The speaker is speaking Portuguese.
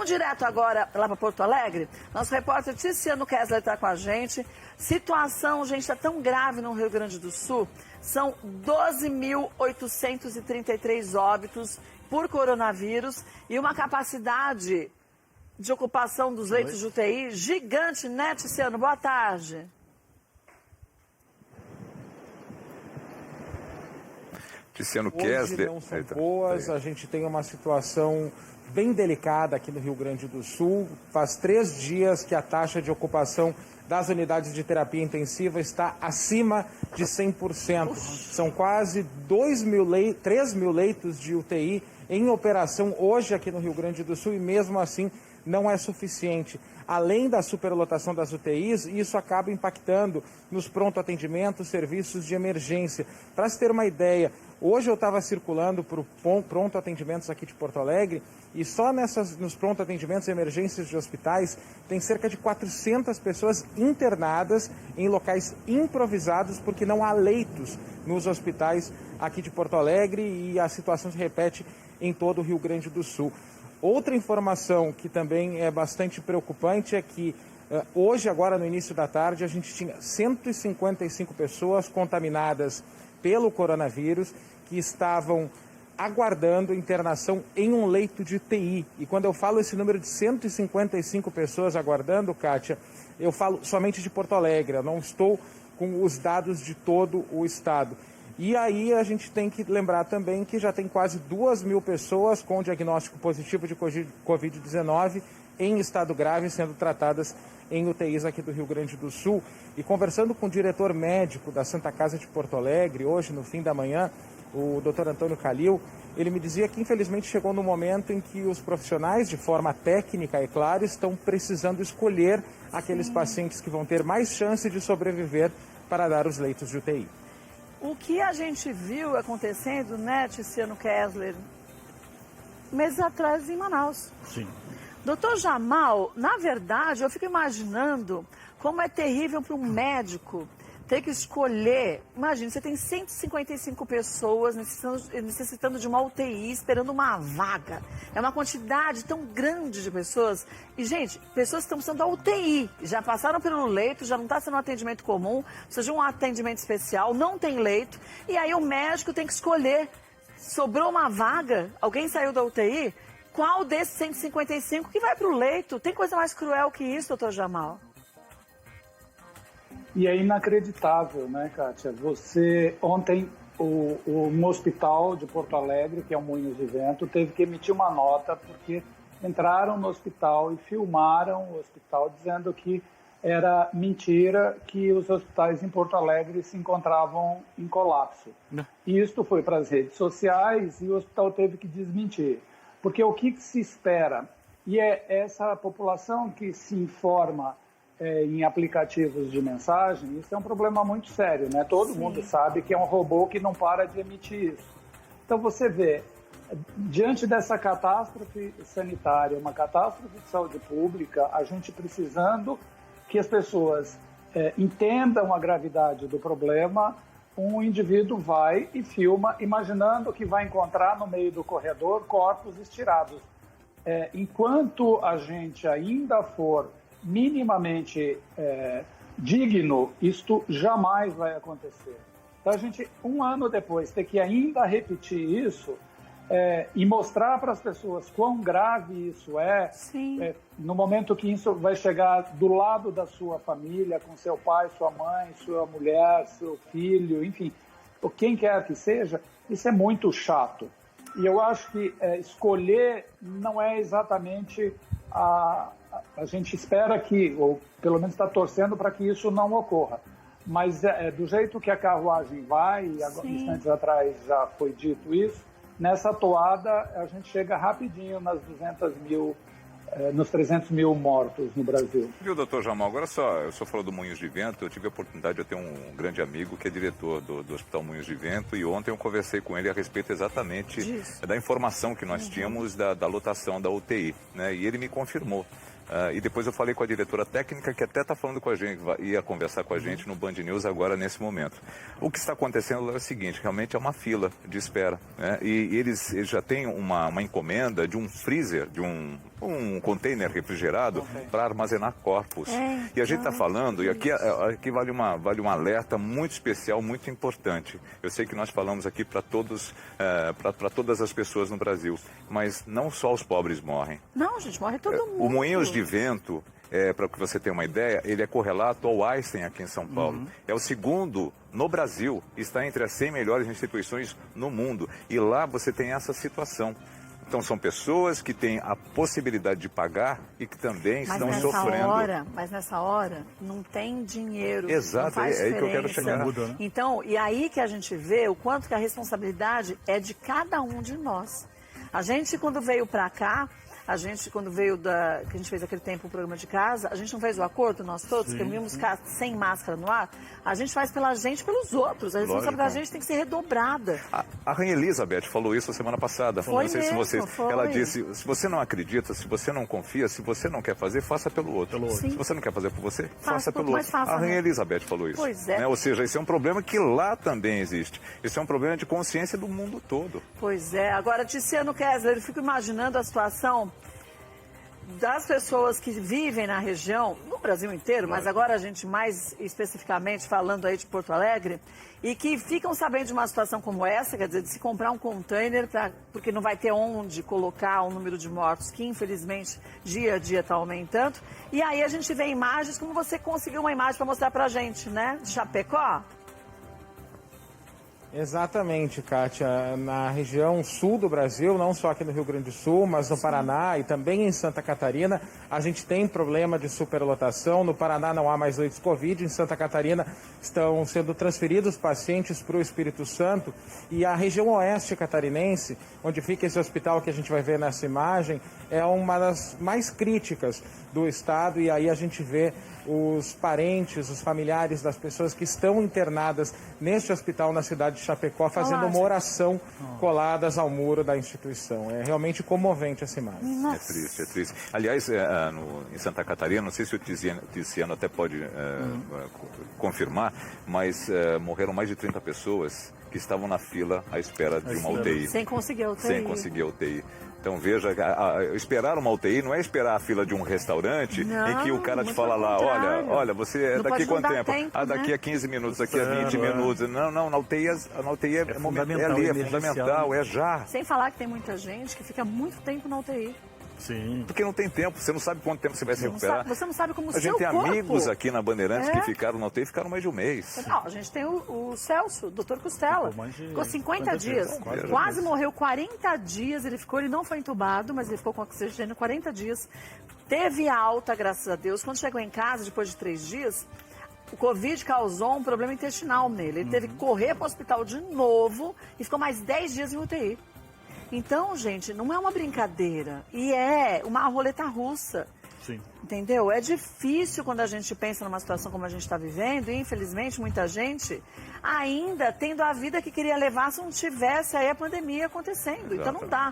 Vamos direto agora lá para Porto Alegre? Nosso repórter Tiziano Kessler está com a gente. Situação, gente, está tão grave no Rio Grande do Sul. São 12.833 óbitos por coronavírus e uma capacidade de ocupação dos leitos de UTI gigante, né, Tiziano? Boa tarde. Tiziano Kessler. Hoje não são boas, a gente tem uma situação bem delicada aqui no Rio Grande do Sul. Faz 3 dias que a taxa de ocupação das unidades de terapia intensiva está acima de 100%. São quase 3 mil leitos de UTI em operação hoje aqui no Rio Grande do Sul e mesmo assim não é suficiente. Além da superlotação das UTIs, isso acaba impactando nos pronto-atendimentos, serviços de emergência. Para se ter uma ideia, hoje eu estava circulando por pronto-atendimentos aqui de Porto Alegre e só nos pronto-atendimentos e emergências de hospitais tem cerca de 400 pessoas internadas em locais improvisados porque não há leitos nos hospitais aqui de Porto Alegre e a situação se repete em todo o Rio Grande do Sul. Outra informação que também é bastante preocupante é que hoje, agora no início da tarde, a gente tinha 155 pessoas contaminadas pelo coronavírus que estavam aguardando internação em um leito de UTI. E quando eu falo esse número de 155 pessoas aguardando, Kátia, eu falo somente de Porto Alegre, eu não estou com os dados de todo o estado. E aí a gente tem que lembrar também que já tem quase 2.000 pessoas com diagnóstico positivo de Covid-19 em estado grave sendo tratadas em UTIs aqui do Rio Grande do Sul. E conversando com o diretor médico da Santa Casa de Porto Alegre, hoje no fim da manhã, o Dr. Antônio Calil, ele me dizia que infelizmente chegou no momento em que os profissionais, de forma técnica, é claro, estão precisando escolher aqueles pacientes que vão ter mais chance de sobreviver para dar os leitos de UTI. O que a gente viu acontecendo, né, Tiziano Kessler, meses atrás em Manaus. Sim. Doutor Jamal, na verdade, eu fico imaginando como é terrível para um médico ter que escolher. Imagina, você tem 155 pessoas necessitando de uma UTI, esperando uma vaga. É uma quantidade tão grande de pessoas. E, gente, pessoas que estão precisando da UTI, já passaram pelo leito, já não está sendo um atendimento comum, precisa de um atendimento especial, não tem leito. E aí o médico tem que escolher. Sobrou uma vaga, alguém saiu da UTI, qual desses 155 que vai para o leito? Tem coisa mais cruel que isso, doutor Jamal? E é inacreditável, né, Kátia? Ontem, um hospital de Porto Alegre, que é o Moinhos de Vento, teve que emitir uma nota porque entraram no hospital e filmaram o hospital dizendo que era mentira que os hospitais em Porto Alegre se encontravam em colapso. E isto foi para as redes sociais e o hospital teve que desmentir. Porque o que se espera? E é essa população que se informa em aplicativos de mensagem, isso é um problema muito sério, né? Todo mundo sabe que é um robô que não para de emitir isso. Então você vê, diante dessa catástrofe sanitária, uma catástrofe de saúde pública, a gente precisando que as pessoas entendam a gravidade do problema, um indivíduo vai e filma, imaginando que vai encontrar no meio do corredor corpos estirados. Enquanto a gente ainda for minimamente digno, isto jamais vai acontecer. Então a gente, um ano depois, ter que ainda repetir isso e mostrar para as pessoas quão grave isso é, no momento que isso vai chegar do lado da sua família, com seu pai, sua mãe, sua mulher, seu filho, enfim, quem quer que seja, isso é muito chato. E eu acho que escolher não é exatamente a gente espera que, ou pelo menos está torcendo para que isso não ocorra. Mas do jeito que a carruagem vai, e instantes atrás já foi dito isso, nessa toada a gente chega rapidinho nas 200 mil, nos 300 mil mortos no Brasil. Viu, doutor Jamal, agora o senhor falou do Moinhos de Vento, eu tive a oportunidade de ter um grande amigo que é diretor do Hospital Moinhos de Vento e ontem eu conversei com ele a respeito exatamente da informação que nós tínhamos da lotação da UTI, né? E ele me confirmou. E depois eu falei com a diretora técnica que até está falando com a gente, ia conversar com a gente no Band News agora nesse momento. O que está acontecendo é o seguinte, realmente é uma fila de espera, né? E eles já têm uma encomenda de um freezer, de um um container refrigerado para armazenar corpos. E a gente está falando, e aqui vale um alerta muito especial, muito importante. Eu sei que nós falamos aqui para todas as pessoas no Brasil, mas não só os pobres morrem. Não, gente, morre todo mundo. O Moinhos de Vento, para que você tenha uma ideia, ele é correlato ao Einstein aqui em São Paulo. É o segundo no Brasil, está entre as 100 melhores instituições no mundo. E lá você tem essa situação. Então são pessoas que têm a possibilidade de pagar e que também estão sofrendo. Mas nessa hora não tem dinheiro. Exato, não faz é aí que eu quero chegar. Muda, né? Então, e aí que a gente vê o quanto que a responsabilidade é de cada um de nós. A gente, quando veio para cá, quando veio que a gente fez aquele tempo o programa de casa, a gente não fez o acordo, nós todos, que vimos ficar sem máscara no ar, a gente faz pela gente e pelos outros. A responsabilidade da gente tem que ser redobrada. A Rainha Elizabeth falou isso a semana passada. Foi mesmo, Ela disse, se você não acredita, se você não confia, se você não quer fazer, faça pelo outro. Sim. Se você não quer fazer por você, Faça faça pelo outro. A Rainha Elizabeth falou isso. Pois é. Né? Ou seja, esse é um problema que lá também existe. Esse é um problema de consciência do mundo todo. Pois é. Agora, Tiziano Kessler, eu fico imaginando a situação das pessoas que vivem na região, no Brasil inteiro, mas agora a gente mais especificamente falando aí de Porto Alegre, e que ficam sabendo de uma situação como essa, quer dizer, de se comprar um container, porque não vai ter onde colocar o número de mortos, que infelizmente dia a dia está aumentando. E aí a gente vê imagens, como você conseguiu uma imagem para mostrar para a gente, né, de Chapecó? Exatamente, Kátia. Na região sul do Brasil, não só aqui no Rio Grande do Sul, mas no Paraná e também em Santa Catarina, a gente tem problema de superlotação. No Paraná não há mais leitos Covid, em Santa Catarina estão sendo transferidos pacientes para o Espírito Santo. E a região oeste catarinense, onde fica esse hospital que a gente vai ver nessa imagem, é uma das mais críticas do estado, e aí a gente vê os parentes, os familiares das pessoas que estão internadas neste hospital na cidade de Chapecó, fazendo uma oração coladas ao muro da instituição. É realmente comovente essa imagem. É triste, é triste. Aliás, em Santa Catarina, não sei se o Tiziano até pode confirmar, mas morreram mais de 30 pessoas que estavam na fila à espera de uma UTI. Sem conseguir a UTI. Sem conseguir a UTI. Então veja, esperar uma UTI não é esperar a fila de um restaurante em que o cara te fala lá, olha, você é daqui quanto tempo? Daqui a 15 minutos, daqui a 20 minutos. Não, na UTI é fundamental, é já. Sem falar que tem muita gente que fica muito tempo na UTI. Sim. Porque não tem tempo, você não sabe quanto tempo você vai se recuperar. Você não sabe como o seu corpo... A gente tem amigos aqui na Bandeirantes que ficaram na UTI e ficaram mais de um mês. Não, a gente tem o Celso, o doutor Costela. Ficou 50 dias. Quase morreu 40 dias, ele não foi entubado, mas ele ficou com oxigênio 40 dias. Teve alta, graças a Deus. Quando chegou em casa, depois de 3 dias, o Covid causou um problema intestinal nele. Ele teve que correr para o hospital de novo e ficou mais 10 dias em UTI. Então, gente, não é uma brincadeira. E é uma roleta russa. Sim. Entendeu? É difícil quando a gente pensa numa situação como a gente está vivendo. E, infelizmente, muita gente ainda tendo a vida que queria levar se não tivesse aí a pandemia acontecendo. Então, não dá.